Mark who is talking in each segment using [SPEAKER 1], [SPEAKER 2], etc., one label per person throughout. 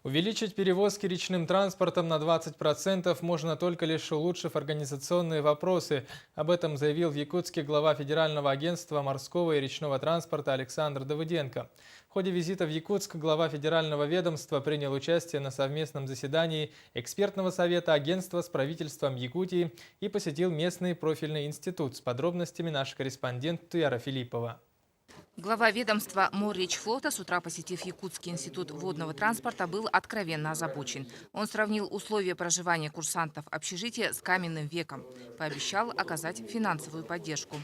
[SPEAKER 1] Увеличить перевозки речным транспортом на 20% можно только лишь улучшив организационные вопросы. Об этом заявил в Якутске глава Федерального агентства морского и речного транспорта Александр Давыденко. В ходе визита в Якутск глава федерального ведомства принял участие на совместном заседании экспертного совета агентства с правительством Якутии и посетил местный профильный институт. С подробностями наш корреспондент Туяра Филиппова.
[SPEAKER 2] Глава ведомства Морречфлота, с утра посетив Якутский институт водного транспорта, был откровенно озабочен. Он сравнил условия проживания курсантов общежития с каменным веком. Пообещал оказать финансовую поддержку.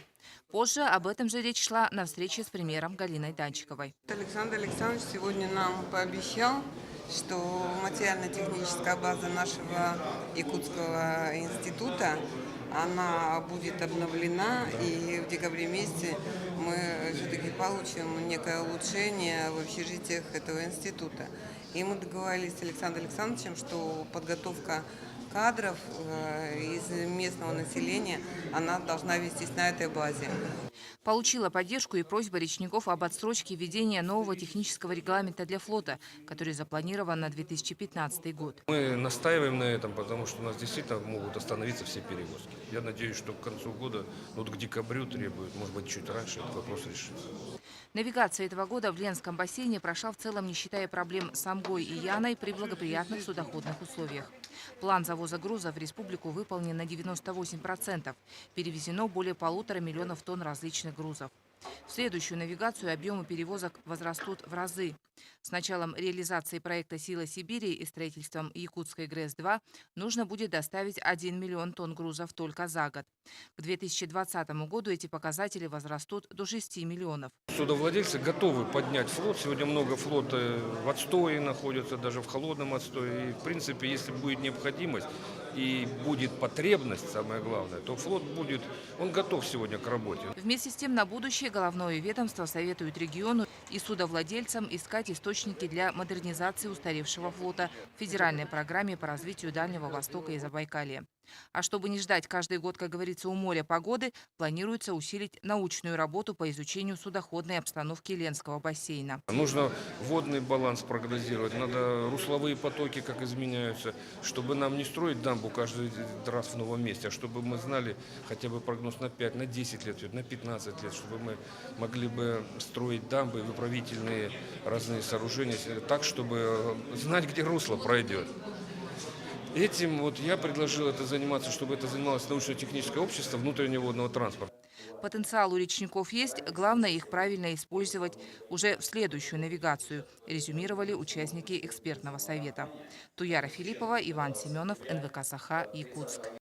[SPEAKER 2] Позже об этом же речь шла на встрече с премьером Галиной Данчиковой.
[SPEAKER 3] Александр Александрович сегодня нам пообещал, что материально-техническая база нашего Якутского института она будет обновлена, и в декабре месяце мы все-таки получим некое улучшение в общежитиях этого института. И мы договорились с Александром Александровичем, что подготовка кадров из местного населения, она должна вестись на этой базе.
[SPEAKER 2] Получила поддержку и просьба речников об отсрочке введения нового технического регламента для флота, который запланирован на 2015 год.
[SPEAKER 4] Мы настаиваем на этом, потому что у нас действительно могут остановиться все перевозки. Я надеюсь, что к концу года, вот к декабрю требует, может быть, чуть раньше этот вопрос решится.
[SPEAKER 2] Навигация этого года в Ленском бассейне прошла в целом, не считая проблем с Амгой и Яной, при благоприятных судоходных условиях. План завоза грузов в республику выполнен на 98%. Перевезено более 1,5 миллиона тонн различных грузов. В следующую навигацию объемы перевозок возрастут в разы. С началом реализации проекта «Сила Сибири» и строительством Якутской ГРЭС-2 нужно будет доставить 1 миллион тонн грузов только за год. К 2020 году эти показатели возрастут до 6 миллионов.
[SPEAKER 4] Судовладельцы готовы поднять флот. Сегодня много флота в отстое находится, даже в холодном отстое. И, в принципе, если будет необходимость и будет потребность, самое главное, то флот будет, он готов сегодня к работе.
[SPEAKER 2] Вместе с тем на будущее головное ведомство советует региону и судовладельцам искать источники для модернизации устаревшего флота в федеральной программе по развитию Дальнего Востока и Забайкалья. А чтобы не ждать каждый год, как говорится, у моря погоды, планируется усилить научную работу по изучению судоходной обстановки Ленского бассейна.
[SPEAKER 4] Нужно водный баланс прогнозировать, надо русловые потоки, как изменяются, чтобы нам не строить дамбу каждый раз в новом месте, а чтобы мы знали хотя бы прогноз на 5, на 10 лет, на 15 лет, чтобы мы могли бы строить дамбы, выправительные разные сооружения так, чтобы знать, где русло пройдет. Этим вот я предложил это заниматься, чтобы это занималось научно-техническое общество внутреннего водного транспорта.
[SPEAKER 2] Потенциал у речников есть, главное их правильно использовать уже в следующую навигацию, резюмировали участники экспертного совета. Туяра Филиппова, Иван Семенов, НВК «Саха», Якутск.